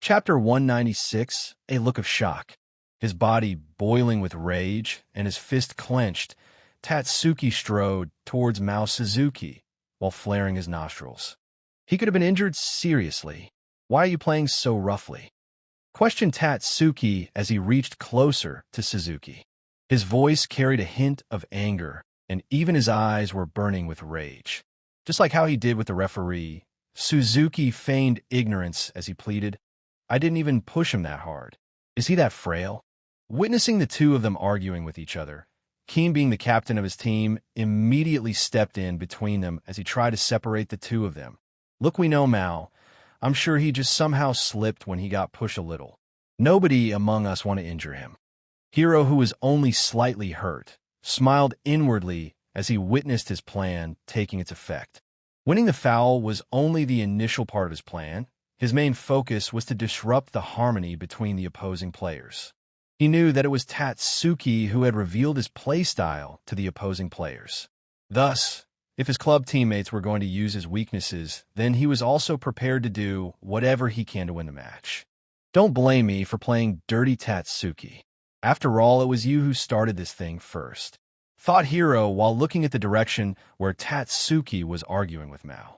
Chapter 196, A Look of Shock. His body boiling with rage and his fist clenched, Tatsuki strode towards Mao Suzuki while flaring his nostrils. He could have been injured seriously. Why are you playing so roughly? Questioned Tatsuki as he reached closer to Suzuki. His voice carried a hint of anger, and even his eyes were burning with rage. Just like how he did with the referee, Suzuki feigned ignorance as he pleaded, "I didn't even push him that hard. Is he that frail?" Witnessing the two of them arguing with each other, Keem, being the captain of his team, immediately stepped in between them as he tried to separate the two of them. "Look, we know Mao. I'm sure he just somehow slipped when he got pushed a little. Nobody among us want to injure him." Hiro, who was only slightly hurt, smiled inwardly as he witnessed his plan taking its effect. Winning the foul was only the initial part of his plan. His main focus was to disrupt the harmony between the opposing players. He knew that it was Tatsuki who had revealed his playstyle to the opposing players. Thus, if his club teammates were going to use his weaknesses, then he was also prepared to do whatever he can to win the match. "Don't blame me for playing dirty, Tatsuki. After all, it was you who started this thing first," thought Hiro while looking at the direction where Tatsuki was arguing with Mao.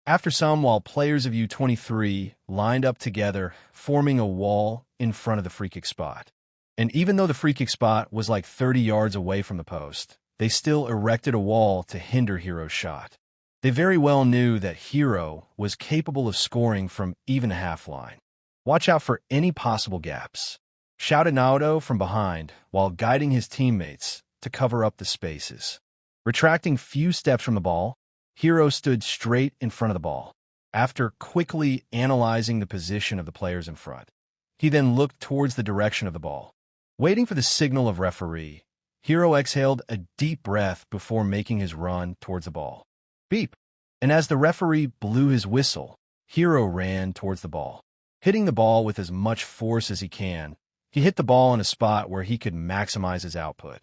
After some, while players of U23 lined up together, forming a wall in front of the free kick spot. And even though the free kick spot was like 30 yards away from the post, they still erected a wall to hinder Hiro's shot. They very well knew that Hiro was capable of scoring from even the half line. "Watch out for any possible gaps," shouted Naoto from behind while guiding his teammates to cover up the spaces. Retracting few steps from the ball, Hiro stood straight in front of the ball. After quickly analyzing the position of the players in front, he then looked towards the direction of the ball. Waiting for the signal of referee, Hiro exhaled a deep breath before making his run towards the ball. Beep! And as the referee blew his whistle, Hiro ran towards the ball. Hitting the ball with as much force as he can, he hit the ball in a spot where he could maximize his output.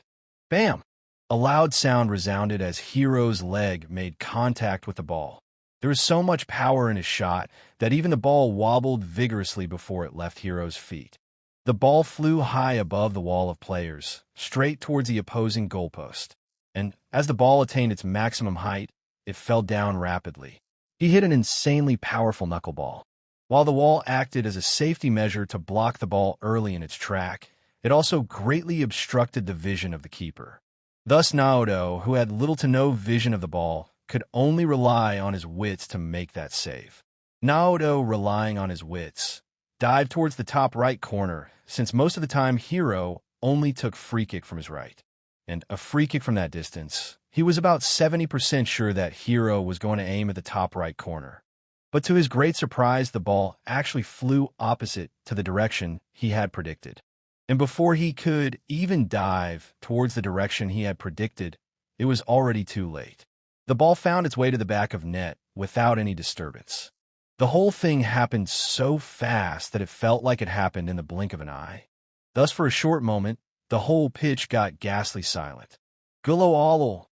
Bam! A loud sound resounded as Hiro's leg made contact with the ball. There was so much power in his shot that even the ball wobbled vigorously before it left Hiro's feet. The ball flew high above the wall of players, straight towards the opposing goalpost. And as the ball attained its maximum height, it fell down rapidly. He hit an insanely powerful knuckleball. While the wall acted as a safety measure to block the ball early in its track, it also greatly obstructed the vision of the keeper. Thus Naoto, who had little to no vision of the ball, could only rely on his wits to make that save. Naoto, relying on his wits, dived towards the top right corner, since most of the time Hiro only took free kick from his right. And a free kick from that distance, he was about 70% sure that Hiro was going to aim at the top right corner. But to his great surprise, the ball actually flew opposite to the direction he had predicted. And before he could even dive towards the direction he had predicted, it was already too late. The ball found its way to the back of net without any disturbance. The whole thing happened so fast that it felt like it happened in the blink of an eye. Thus, for a short moment, the whole pitch got ghastly silent. Gulo.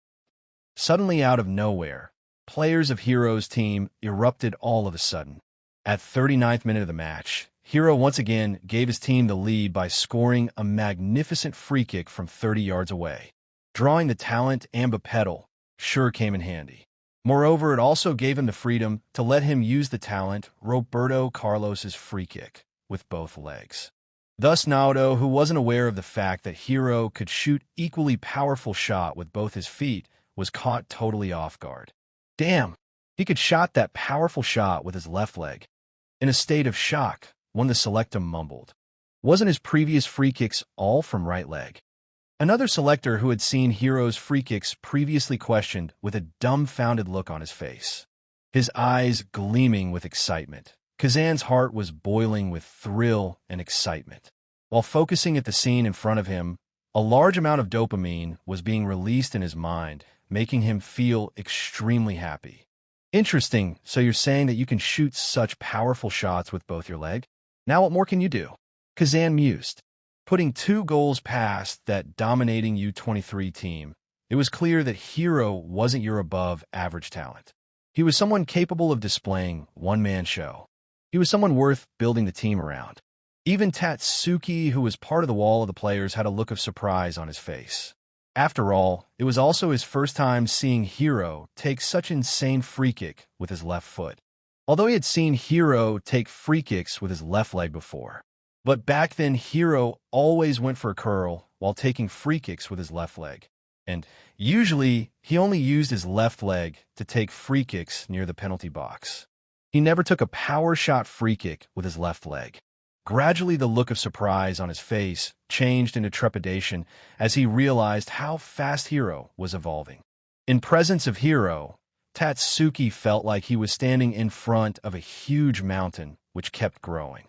Suddenly out of nowhere, players of Hiro's team erupted all of a sudden. At 39th minute of the match, Hiro once again gave his team the lead by scoring a magnificent free kick from 30 yards away. Drawing the talent and bipedal sure came in handy. Moreover, it also gave him the freedom to let him use the talent Roberto Carlos's free kick with both legs. Thus Naoto, who wasn't aware of the fact that Hiro could shoot equally powerful shot with both his feet, was caught totally off guard. Damn, he could shot that powerful shot with his left leg. In a state of shock, one of the selectum mumbled. Wasn't his previous free kicks all from right leg? Another selector who had seen Hiro's free kicks previously questioned with a dumbfounded look on his face, his eyes gleaming with excitement. Kazan's heart was boiling with thrill and excitement. While focusing at the scene in front of him, a large amount of dopamine was being released in his mind, making him feel extremely happy. Interesting, so you're saying that you can shoot such powerful shots with both your leg? Now what more can you do? Kazan mused. Putting 2 goals past that dominating U23 team, it was clear that Hiro wasn't your above-average talent. He was someone capable of displaying one-man show. He was someone worth building the team around. Even Tatsuki, who was part of the wall of the players, had a look of surprise on his face. After all, it was also his first time seeing Hiro take such insane free kick with his left foot. Although he had seen Hiro take free kicks with his left leg before. But back then, Hiro always went for a curl while taking free kicks with his left leg. And usually, he only used his left leg to take free kicks near the penalty box. He never took a power shot free kick with his left leg. Gradually, the look of surprise on his face changed into trepidation as he realized how fast Hiro was evolving. In presence of Hiro, Tatsuki felt like he was standing in front of a huge mountain which kept growing.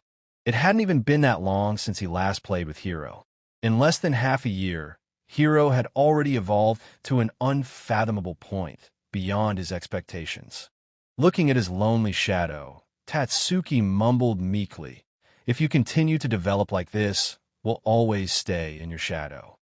It hadn't even been that long since he last played with Hiro. In less than half a year, Hiro had already evolved to an unfathomable point beyond his expectations. Looking at his lonely shadow, Tatsuki mumbled meekly, "If you continue to develop like this, we'll always stay in your shadow."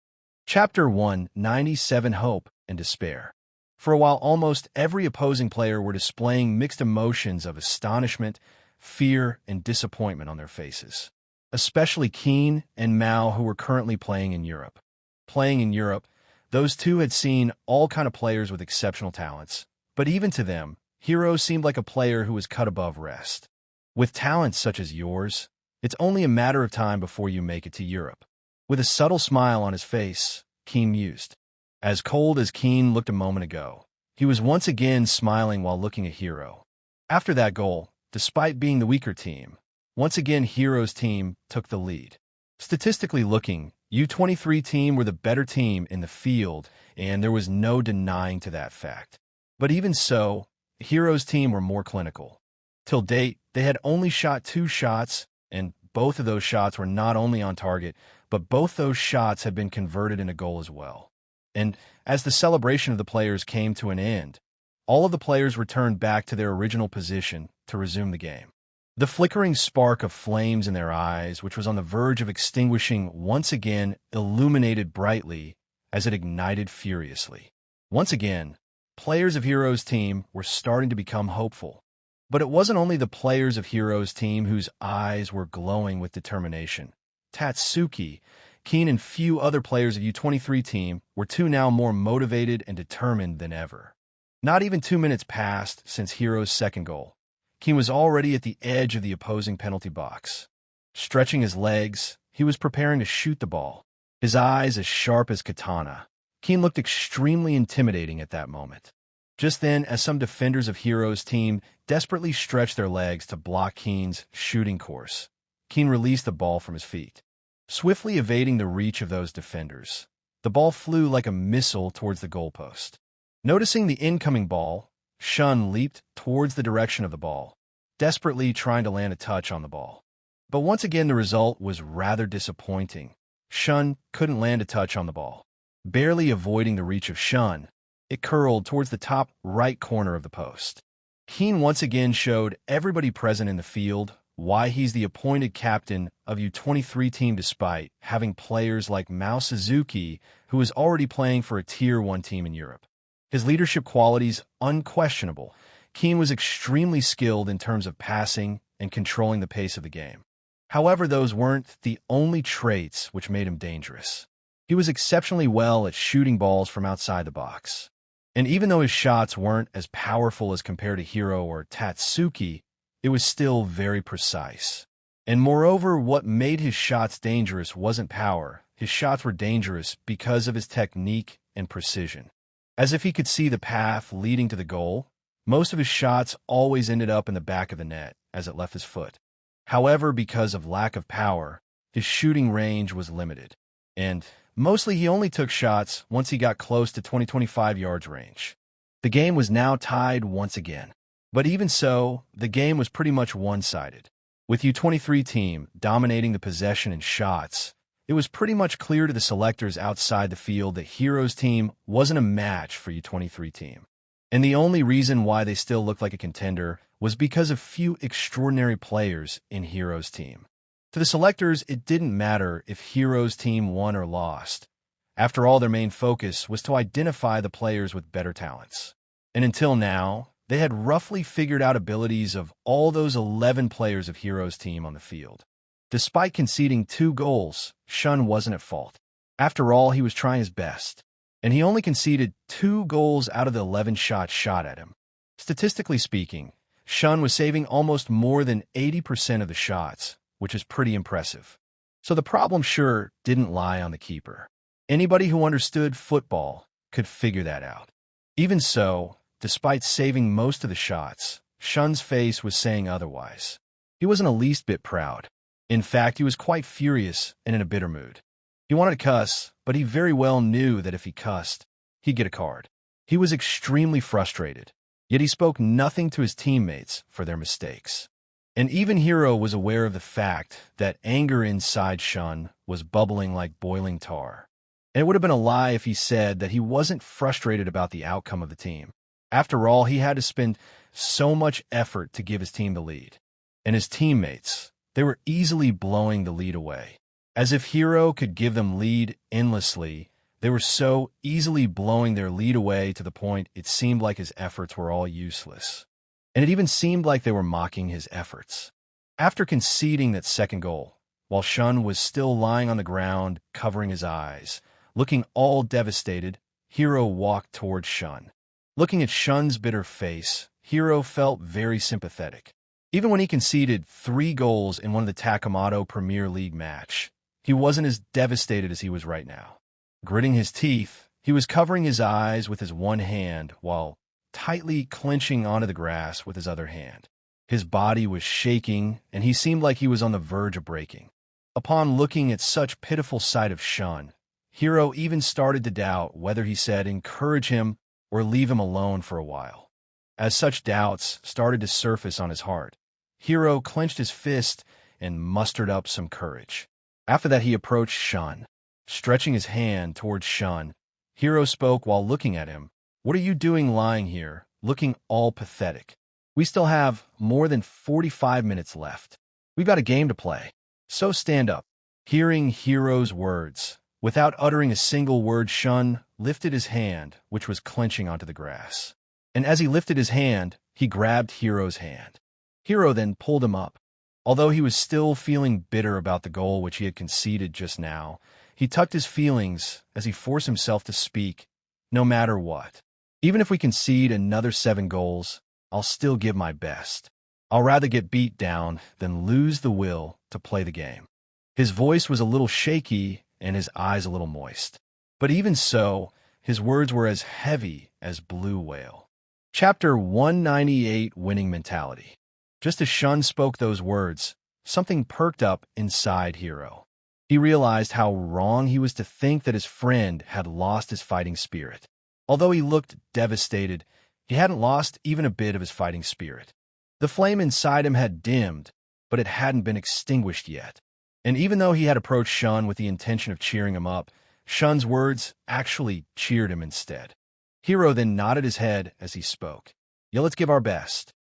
Chapter 197: Hope and Despair. For a while, almost every opposing player were displaying mixed emotions of astonishment, fear, and disappointment on their faces. Especially Keen and Mao, who were currently playing in Europe. Playing in Europe, those two had seen all kinds of players with exceptional talents, but even to them, Hiro seemed like a player who was cut above rest. With talents such as yours, it's only a matter of time before you make it to Europe. With a subtle smile on his face, Keen mused. As cold as Keen looked a moment ago, he was once again smiling while looking at Hiro. After that goal, despite being the weaker team, once again Hiro's team took the lead. Statistically looking, U23 team were the better team in the field, and there was no denying to that fact. But even so, Hiro's team were more clinical. Till date, they had only shot 2 shots, and both of those shots were not only on target, but both those shots had been converted into goal as well. And as the celebration of the players came to an end, all of the players returned back to their original position to resume the game. The flickering spark of flames in their eyes, which was on the verge of extinguishing, once again illuminated brightly as it ignited furiously. Once again, players of Hiro's team were starting to become hopeful. But it wasn't only the players of Hiro's team whose eyes were glowing with determination. Tatsuki, Keen, and few other players of U23 team were too now more motivated and determined than ever. Not even 2 minutes passed since Hiro's second goal. Keen was already at the edge of the opposing penalty box. Stretching his legs, he was preparing to shoot the ball, his eyes as sharp as katana. Keen looked extremely intimidating at that moment. Just then, as some defenders of Hiro's team desperately stretched their legs to block Keen's shooting course, Keen released the ball from his feet. Swiftly evading the reach of those defenders, the ball flew like a missile towards the goalpost. Noticing the incoming ball, Shun leaped towards the direction of the ball, desperately trying to land a touch on the ball. But once again, the result was rather disappointing. Shun couldn't land a touch on the ball. Barely avoiding the reach of Shun, it curled towards the top right corner of the post. Keen once again showed everybody present in the field why he's the appointed captain of U23 team despite having players like Mao Suzuki, who is already playing for a Tier 1 team in Europe. His leadership qualities unquestionable. Keen was extremely skilled in terms of passing and controlling the pace of the game. However, those weren't the only traits which made him dangerous. He was exceptionally well at shooting balls from outside the box. And even though his shots weren't as powerful as compared to Hiro or Tatsuki, it was still very precise. And moreover, what made his shots dangerous wasn't power. His shots were dangerous because of his technique and precision. As if he could see the path leading to the goal, most of his shots always ended up in the back of the net as it left his foot. However, because of lack of power, his shooting range was limited. And mostly he only took shots once he got close to 20-25 yards range. The game was now tied once again. But even so, the game was pretty much one-sided. With U23 team dominating the possession and shots, it was pretty much clear to the selectors outside the field that Hiro's team wasn't a match for U23 team. And the only reason why they still looked like a contender was because of few extraordinary players in Hiro's team. To the selectors, it didn't matter if Hiro's team won or lost. After all, their main focus was to identify the players with better talents. And until now, They had roughly figured out abilities of all those 11 players of Hiro's team on the field. Despite conceding 2 goals, Shun wasn't at fault. After all, he was trying his best, and he only conceded 2 goals out of the 11 shots shot at him. Statistically speaking, Shun was saving almost more than 80% of the shots, which is pretty impressive. So the problem sure didn't lie on the keeper. Anybody who understood football could figure that out. Even so, despite saving most of the shots, Shun's face was saying otherwise. He wasn't the least bit proud. In fact, he was quite furious and in a bitter mood. He wanted to cuss, but he very well knew that if he cussed, he'd get a card. He was extremely frustrated, yet he spoke nothing to his teammates for their mistakes. And even Hiro was aware of the fact that anger inside Shun was bubbling like boiling tar. And it would have been a lie if he said that he wasn't frustrated about the outcome of the team. After all, he had to spend so much effort to give his team the lead. And his teammates, they were easily blowing the lead away. As if Hiro could give them lead endlessly, they were so easily blowing their lead away to the point it seemed like his efforts were all useless. And it even seemed like they were mocking his efforts. After conceding that second goal, while Shun was still lying on the ground, covering his eyes, looking all devastated, Hiro walked towards Shun. Looking at Shun's bitter face, Hiro felt very sympathetic. Even when he conceded 3 goals in one of the Takamoto Premier League match, he wasn't as devastated as he was right now. Gritting his teeth, he was covering his eyes with his one hand while tightly clenching onto the grass with his other hand. His body was shaking, and he seemed like he was on the verge of breaking. Upon looking at such pitiful sight of Shun, Hiro even started to doubt whether he said encourage him or leave him alone for a while. As such doubts started to surface on his heart, Hiro clenched his fist and mustered up some courage. After that, he approached Shun. Stretching his hand towards Shun, Hiro spoke while looking at him. "What are you doing lying here, looking all pathetic? We still have more than 45 minutes left. We've got a game to play. So stand up." Hearing Hiro's words, without uttering a single word, Shun lifted his hand, which was clenching onto the grass. And as he lifted his hand, he grabbed Hiro's hand. Hiro then pulled him up. Although he was still feeling bitter about the goal which he had conceded just now, he tucked his feelings as he forced himself to speak, "No matter what. Even if we concede another 7 goals, I'll still give my best. I'll rather get beat down than lose the will to play the game." His voice was a little shaky and his eyes a little moist. But even so, his words were as heavy as blue whale. Chapter 198, Winning Mentality. Just as Shun spoke those words, something perked up inside Hiro. He realized how wrong he was to think that his friend had lost his fighting spirit. Although he looked devastated, he hadn't lost even a bit of his fighting spirit. The flame inside him had dimmed, but it hadn't been extinguished yet. And even though he had approached Shun with the intention of cheering him up, Shun's words actually cheered him instead. Hiro then nodded his head as he spoke. "Yeah, let's give our best."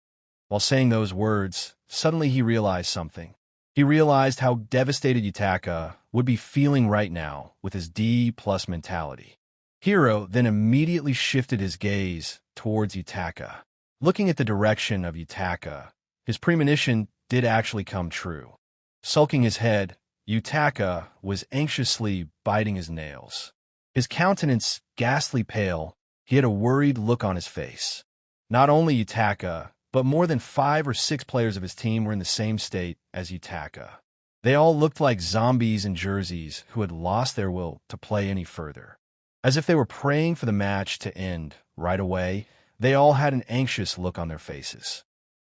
While saying those words, suddenly he realized something. He realized how devastated Yutaka would be feeling right now with his D+ mentality. Hiro then immediately shifted his gaze towards Yutaka. Looking at the direction of Yutaka, his premonition did actually come true. Sulking his head, Yutaka was anxiously biting his nails. His countenance ghastly pale, he had a worried look on his face. Not only Yutaka, but more than 5 or 6 players of his team were in the same state as Yutaka. They all looked like zombies in jerseys who had lost their will to play any further. As if they were praying for the match to end right away, they all had an anxious look on their faces.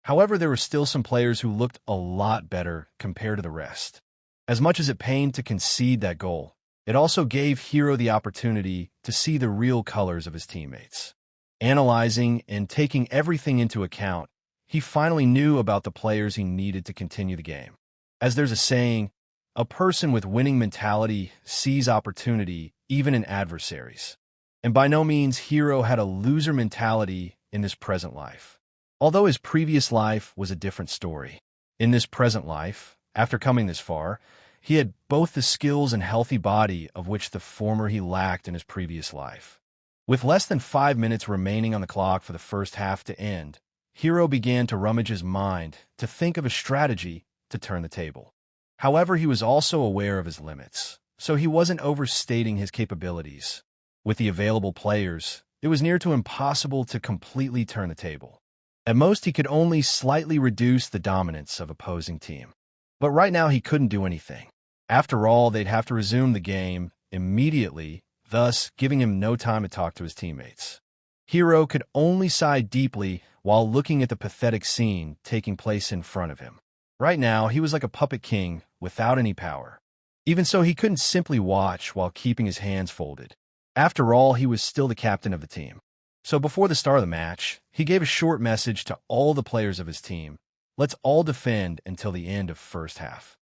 However, there were still some players who looked a lot better compared to the rest. As much as it pained to concede that goal, it also gave Hiro the opportunity to see the real colors of his teammates. Analyzing and taking everything into account, he finally knew about the players he needed to continue the game. As there's a saying, a person with winning mentality sees opportunity even in adversaries. And by no means Hiro had a loser mentality in this present life. Although his previous life was a different story. In this present life, after coming this far, he had both the skills and healthy body of which the former he lacked in his previous life. With less than 5 minutes remaining on the clock for the first half to end, Hiro began to rummage his mind to think of a strategy to turn the table. However, he was also aware of his limits, so he wasn't overstating his capabilities. With the available players, it was near to impossible to completely turn the table. At most, he could only slightly reduce the dominance of opposing team. But right now, he couldn't do anything. After all, they'd have to resume the game immediately, thus giving him no time to talk to his teammates. Hiro could only sigh deeply while looking at the pathetic scene taking place in front of him. Right now, he was like a puppet king without any power. Even so, he couldn't simply watch while keeping his hands folded. After all, he was still the captain of the team. So before the start of the match, he gave a short message to all the players of his team. Let's all defend until the end of first half.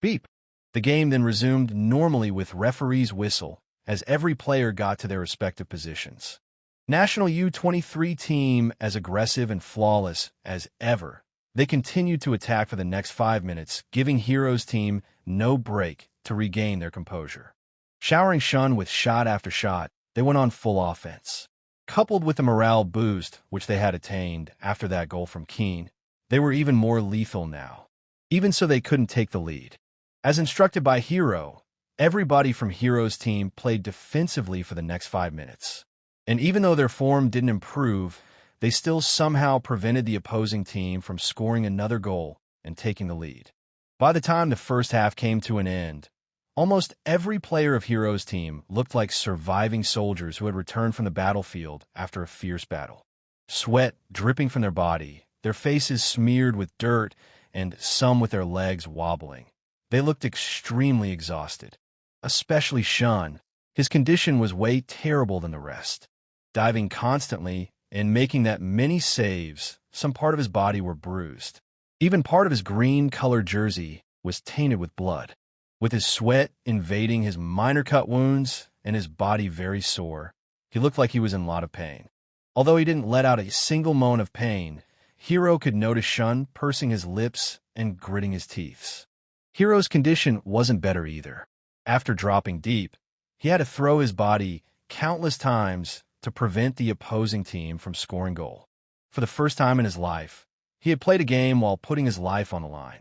Beep. The game then resumed normally with referee's whistle as every player got to their respective positions. National U-23 team as aggressive and flawless as ever. They continued to attack for the next 5 minutes, giving Hiro's team no break to regain their composure. Showering Shun with shot after shot, they went on full offense. Coupled with the morale boost which they had attained after that goal from Keen, they were even more lethal now. Even so, they couldn't take the lead. As instructed by Hiro, everybody from Hiro's team played defensively for the next 5 minutes. And even though their form didn't improve, they still somehow prevented the opposing team from scoring another goal and taking the lead. By the time the first half came to an end, almost every player of Hiro's team looked like surviving soldiers who had returned from the battlefield after a fierce battle. Sweat dripping from their body, their faces smeared with dirt, and some with their legs wobbling. They looked extremely exhausted. Especially Shun. His condition was way terrible than the rest. Diving constantly and making that many saves, some part of his body were bruised. Even part of his green-colored jersey was tainted with blood. With his sweat invading his minor cut wounds and his body very sore, he looked like he was in a lot of pain. Although he didn't let out a single moan of pain, Hiro could notice Shun pursing his lips and gritting his teeth. Hiro's condition wasn't better either. After dropping deep, he had to throw his body countless times to prevent the opposing team from scoring goal. For the first time in his life, he had played a game while putting his life on the line.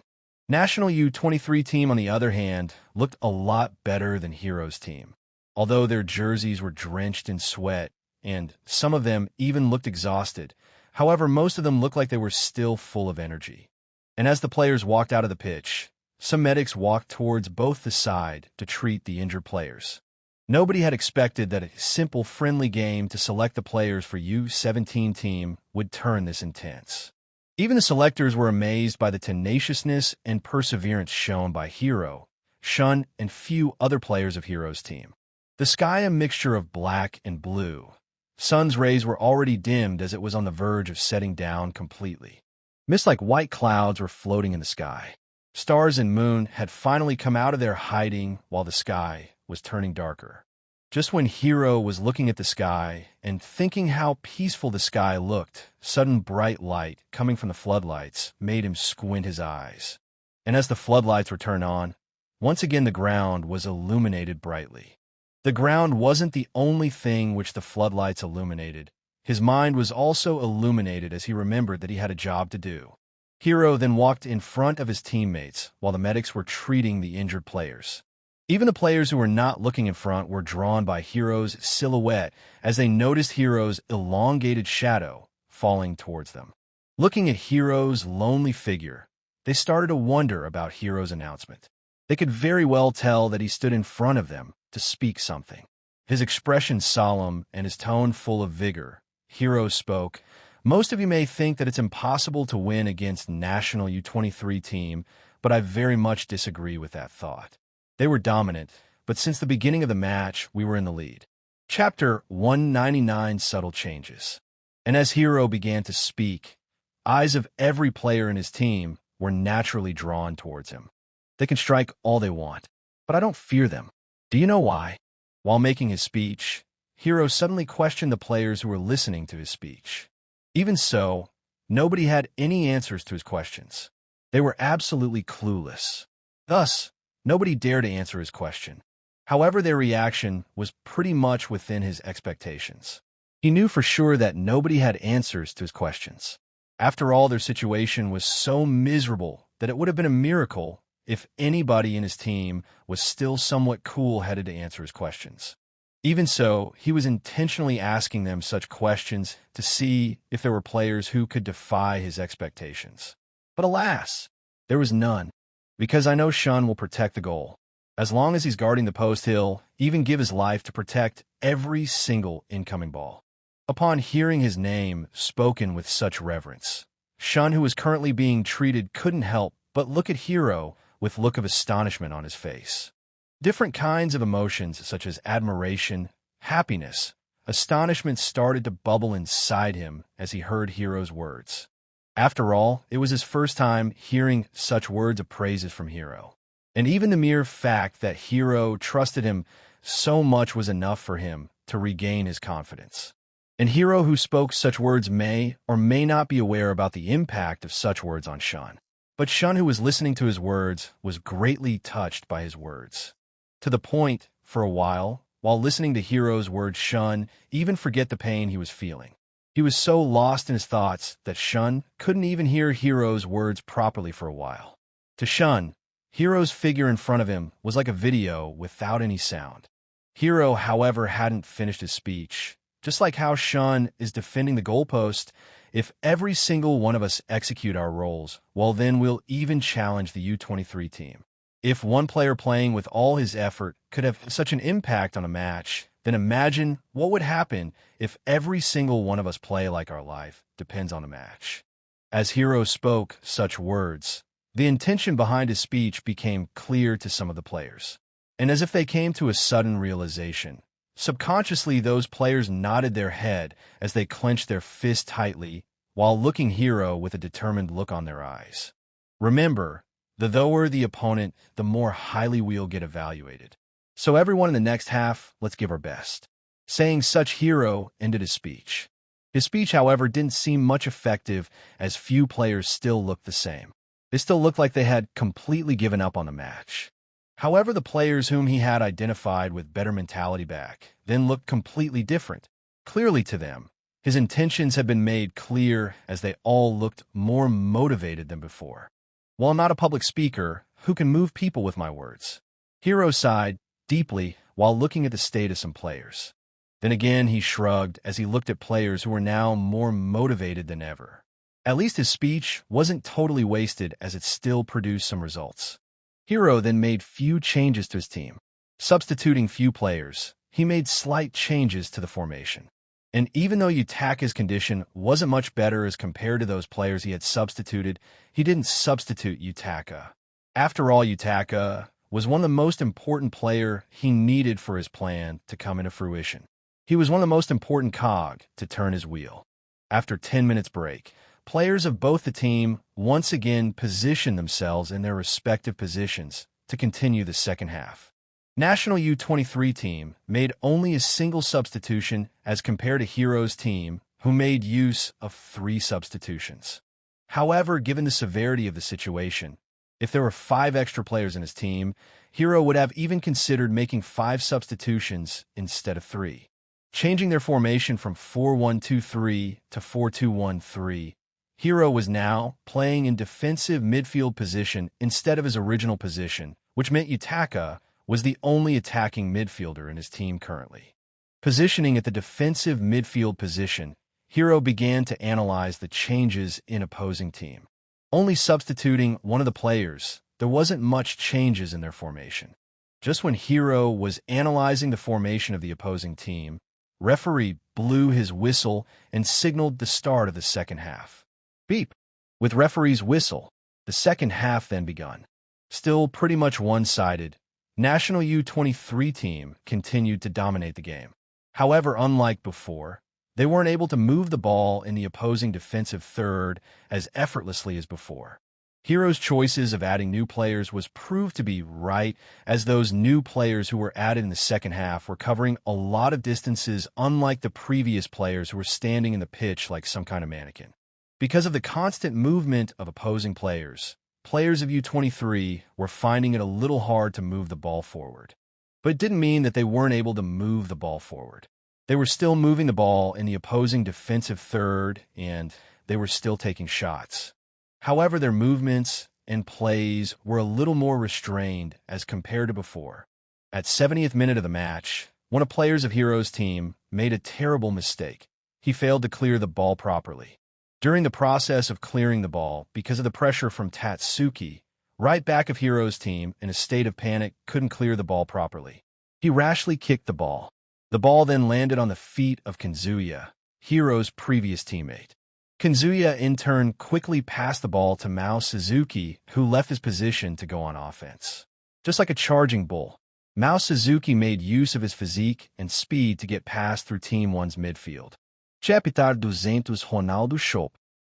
National U-23 team, on the other hand, looked a lot better than Hiro's team. Although their jerseys were drenched in sweat, and some of them even looked exhausted, however, most of them looked like they were still full of energy. And as the players walked out of the pitch, some medics walked towards both the side to treat the injured players. Nobody had expected that a simple friendly game to select the players for U-17 team would turn this intense. Even the selectors were amazed by the tenaciousness and perseverance shown by Hiro, Shun, and few other players of Hiro's team. The sky a mixture of black and blue. Sun's rays were already dimmed as it was on the verge of setting down completely. Mist like white clouds were floating in the sky. Stars and moon had finally come out of their hiding while the sky was turning darker. Just when Hiro was looking at the sky and thinking how peaceful the sky looked, sudden bright light coming from the floodlights made him squint his eyes. And as the floodlights were turned on, once again the ground was illuminated brightly. The ground wasn't the only thing which the floodlights illuminated. His mind was also illuminated as he remembered that he had a job to do. Hiro then walked in front of his teammates while the medics were treating the injured players. Even the players who were not looking in front were drawn by Hiro's silhouette as they noticed Hiro's elongated shadow falling towards them. Looking at Hiro's lonely figure, they started to wonder about Hiro's announcement. They could very well tell that he stood in front of them to speak something. His expression solemn and his tone full of vigor, Hiro spoke. Most of you may think that it's impossible to win against National U-23 team, but I very much disagree with that thought. They were dominant, but since the beginning of the match, we were in the lead. Chapter 199, Subtle Changes. And as Hiro began to speak, eyes of every player in his team were naturally drawn towards him. They can strike all they want, but I don't fear them. Do you know why? While making his speech, Hiro suddenly questioned the players who were listening to his speech. Even so, nobody had any answers to his questions. They were absolutely clueless. Thus, nobody dared to answer his question. However, their reaction was pretty much within his expectations. He knew for sure that nobody had answers to his questions. After all, their situation was so miserable that it would have been a miracle if anybody in his team was still somewhat cool-headed to answer his questions. Even so, he was intentionally asking them such questions to see if there were players who could defy his expectations. But alas, there was none, because I know Shun will protect the goal. As long as he's guarding the post, he'll even give his life to protect every single incoming ball. Upon hearing his name spoken with such reverence, Shun, who was currently being treated, couldn't help but look at Hiro with a look of astonishment on his face. Different kinds of emotions, such as admiration, happiness, astonishment, started to bubble inside him as he heard Hiro's words. After all, it was his first time hearing such words of praises from Hiro. And even the mere fact that Hiro trusted him so much was enough for him to regain his confidence. And Hiro, who spoke such words, may or may not be aware about the impact of such words on Shun. But Shun, who was listening to his words, was greatly touched by his words. To the point, for a while listening to Hiro's words, Shun even forget the pain he was feeling. He was so lost in his thoughts that Shun couldn't even hear Hiro's words properly for a while. To Shun, Hiro's figure in front of him was like a video without any sound. Hiro, however, hadn't finished his speech. Just like how Shun is defending the goalpost, if every single one of us execute our roles, well, then we'll even challenge the U23 team. If one player playing with all his effort could have such an impact on a match, then imagine what would happen if every single one of us play like our life depends on a match. As Hiro spoke such words, the intention behind his speech became clear to some of the players. And as if they came to a sudden realization, subconsciously those players nodded their head as they clenched their fists tightly while looking Hiro with a determined look on their eyes. Remember, the lower the opponent, the more highly we'll get evaluated. So everyone in the next half, let's give our best. Saying such, Hiro ended his speech. His speech, however, didn't seem much effective as few players still looked the same. They still looked like they had completely given up on the match. However, the players whom he had identified with better mentality back then looked completely different. Clearly to them, his intentions had been made clear as they all looked more motivated than before. While I'm not a public speaker who can move people with my words, Hiro sighed deeply while looking at the state of some players. Then again he shrugged as he looked at players who were now more motivated than ever. At least his speech wasn't totally wasted as it still produced some results. Hiro then made few changes to his team. Substituting few players, he made slight changes to the formation. And even though Yutaka's condition wasn't much better as compared to those players he had substituted, he didn't substitute Yutaka. After all, Yutaka was one of the most important players he needed for his plan to come into fruition. He was one of the most important cog to turn his wheel. After 10 minutes break, players of both the team once again positioned themselves in their respective positions to continue the second half. National U23 team made only a single substitution as compared to Hiro's team, who made use of 3 substitutions. However, given the severity of the situation, if there were 5 extra players in his team, Hiro would have even considered making 5 substitutions instead of 3. Changing their formation from 4-1-2-3 to 4-2-1-3, Hiro was now playing in defensive midfield position instead of his original position, which meant Yutaka was the only attacking midfielder in his team currently. Positioning at the defensive midfield position, Hiro began to analyze the changes in opposing team. Only substituting one of the players, there wasn't much changes in their formation. Just when Hiro was analyzing the formation of the opposing team, referee blew his whistle and signaled the start of the second half. Beep! With referee's whistle, the second half then begun. Still pretty much one-sided, National U23 team continued to dominate the game. However, unlike before, they weren't able to move the ball in the opposing defensive third as effortlessly as before. Hiro's choices of adding new players was proved to be right, as those new players who were added in the second half were covering a lot of distances, unlike the previous players who were standing in the pitch like some kind of mannequin. Because of the constant movement of opposing players, players of U23 were finding it a little hard to move the ball forward. But it didn't mean that they weren't able to move the ball forward. They were still moving the ball in the opposing defensive third, and they were still taking shots. However, their movements and plays were a little more restrained as compared to before. At 70th minute of the match, one of players of Hiro's team made a terrible mistake. He failed to clear the ball properly. During the process of clearing the ball, because of the pressure from Tatsuki, right back of Hiro's team, in a state of panic, couldn't clear the ball properly. He rashly kicked the ball. The ball then landed on the feet of Kanzuya, Hiro's previous teammate. Kanzuya, in turn, quickly passed the ball to Mao Suzuki, who left his position to go on offense. Just like a charging bull, Mao Suzuki made use of his physique and speed to get past through Team 1's midfield. Chapitar 200 Ronaldo Schopp.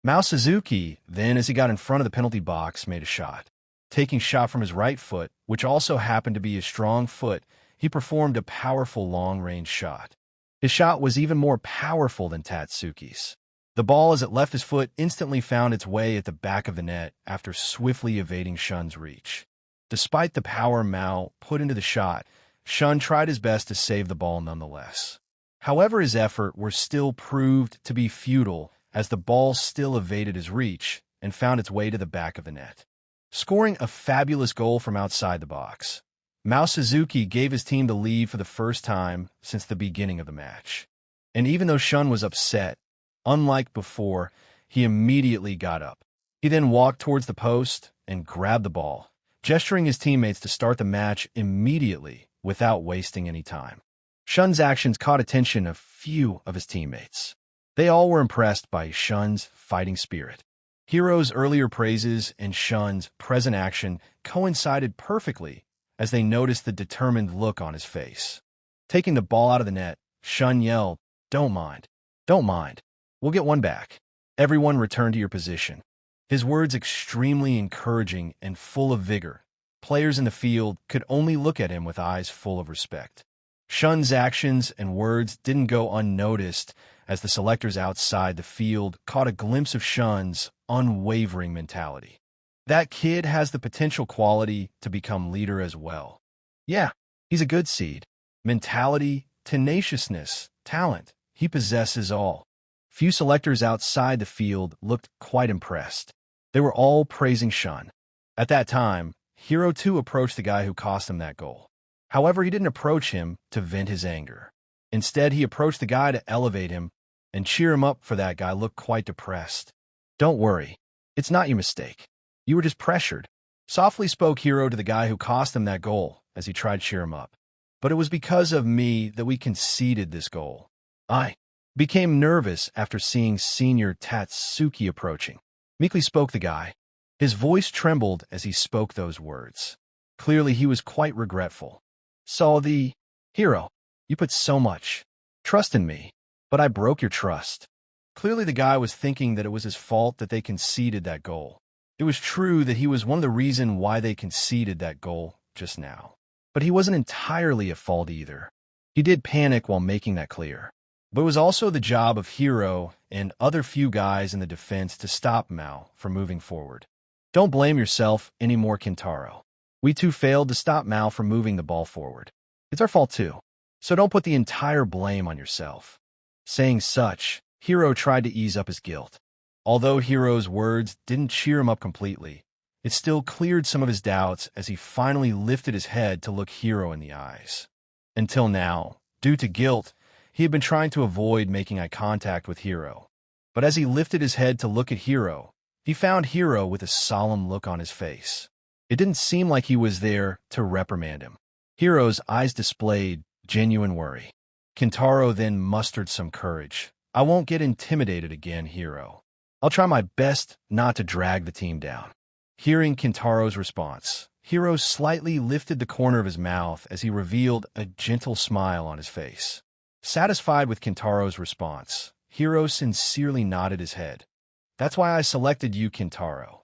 Mao Suzuki, then, as he got in front of the penalty box, made a shot. Taking shot from his right foot, which also happened to be his strong foot, he performed a powerful long-range shot. His shot was even more powerful than Tatsuki's. The ball, as it left his foot, instantly found its way at the back of the net after swiftly evading Shun's reach. Despite the power Mao put into the shot, Shun tried his best to save the ball nonetheless. However, his effort was still proved to be futile as the ball still evaded his reach and found its way to the back of the net. Scoring a fabulous goal from outside the box, Mao Suzuki gave his team the lead for the first time since the beginning of the match. And even though Shun was upset, unlike before, he immediately got up. He then walked towards the post and grabbed the ball, gesturing his teammates to start the match immediately without wasting any time. Shun's actions caught attention of few of his teammates. They all were impressed by Shun's fighting spirit. Hiro's earlier praises and Shun's present action coincided perfectly as they noticed the determined look on his face. Taking the ball out of the net, Shun yelled, "Don't mind. Don't mind. We'll get one back. Everyone return to your position." His words extremely encouraging and full of vigor. Players in the field could only look at him with eyes full of respect. Shun's actions and words didn't go unnoticed as the selectors outside the field caught a glimpse of Shun's unwavering mentality. That kid has the potential quality to become leader as well. Yeah, he's a good seed. Mentality, tenaciousness, talent. He possesses all. Few selectors outside the field looked quite impressed. They were all praising Shun. At that time, Hiro too approached the guy who cost him that goal. However, he didn't approach him to vent his anger. Instead, he approached the guy to elevate him and cheer him up, for that guy looked quite depressed. "Don't worry. It's not your mistake. You were just pressured," softly spoke Hiro to the guy who cost him that goal as he tried to cheer him up. "But it was because of me that we conceded this goal. I became nervous after seeing Senior Tatsuki approaching," meekly spoke the guy. His voice trembled as he spoke those words. Clearly, he was quite regretful. Hiro, you put so much trust in me, but I broke your trust." Clearly, the guy was thinking that it was his fault that they conceded that goal. It was true that he was one of the reasons why they conceded that goal just now. But he wasn't entirely at fault either. He did panic while making that clear. But it was also the job of Hiro and other few guys in the defense to stop Mao from moving forward. "Don't blame yourself anymore, Kintaro. We too failed to stop Mao from moving the ball forward. It's our fault too. So don't put the entire blame on yourself." Saying such, Hiro tried to ease up his guilt. Although Hiro's words didn't cheer him up completely, it still cleared some of his doubts as he finally lifted his head to look Hiro in the eyes. Until now, due to guilt, he had been trying to avoid making eye contact with Hiro. But as he lifted his head to look at Hiro, he found Hiro with a solemn look on his face. It didn't seem like he was there to reprimand him. Hiro's eyes displayed genuine worry. Kintaro then mustered some courage. "I won't get intimidated again, Hiro. I'll try my best not to drag the team down." Hearing Kintaro's response, Hiro slightly lifted the corner of his mouth as he revealed a gentle smile on his face. Satisfied with Kintaro's response, Hiro sincerely nodded his head. "That's why I selected you, Kintaro."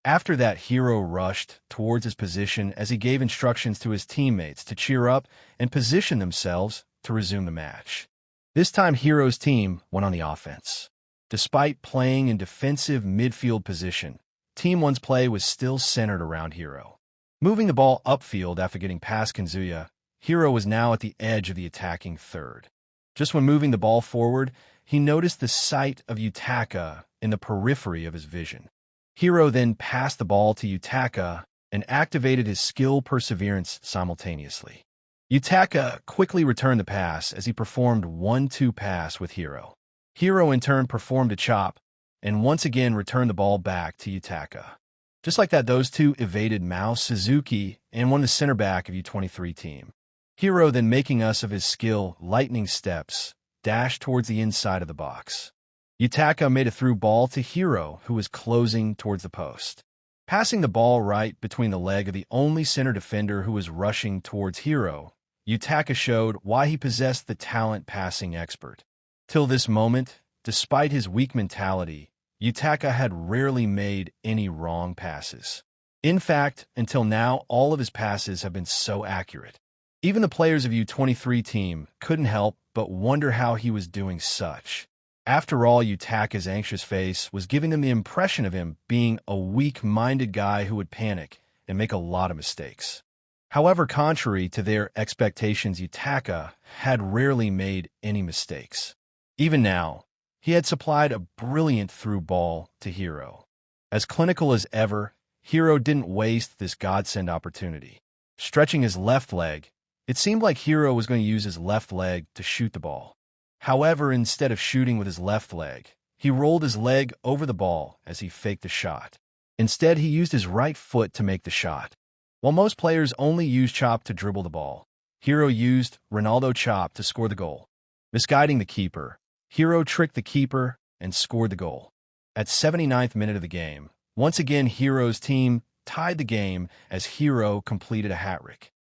After that, Hiro rushed towards his position as he gave instructions to his teammates to cheer up and position themselves to resume the match. This time, Hiro's team went on the offense. Despite playing in defensive midfield position, Team 1's play was still centered around Hiro. Moving the ball upfield after getting past Kanzuya, Hiro was now at the edge of the attacking third. Just when moving the ball forward, he noticed the sight of Yutaka in the periphery of his vision. Hiro then passed the ball to Yutaka and activated his skill perseverance simultaneously. Yutaka quickly returned the pass as he performed 1-2 pass with Hiro. Hiro in turn performed a chop and once again returned the ball back to Yutaka. Just like that, those two evaded Mao Suzuki and won the center back of U23 team. Hiro then, making use of his skill lightning steps, dashed towards the inside of the box. Yutaka made a through ball to Hiro, who was closing towards the post. Passing the ball right between the leg of the only center defender who was rushing towards Hiro, Yutaka showed why he possessed the talent passing expert. Till this moment, despite his weak mentality, Yutaka had rarely made any wrong passes. In fact, until now, all of his passes have been so accurate. Even the players of U23 team couldn't help but wonder how he was doing such. After all, Yutaka's anxious face was giving them the impression of him being a weak-minded guy who would panic and make a lot of mistakes. However, contrary to their expectations, Yutaka had rarely made any mistakes. Even now, he had supplied a brilliant through ball to Hiro. As clinical as ever, Hiro didn't waste this godsend opportunity. Stretching his left leg, it seemed like Hiro was going to use his left leg to shoot the ball. However, instead of shooting with his left leg, he rolled his leg over the ball as he faked the shot. Instead, he used his right foot to make the shot. While most players only use chop to dribble the ball, Hiro used Ronaldo chop to score the goal. Misguiding the keeper, Hiro tricked the keeper and scored the goal. At 79th minute of the game, once again Hiro's team tied the game as Hiro completed a hat-trick.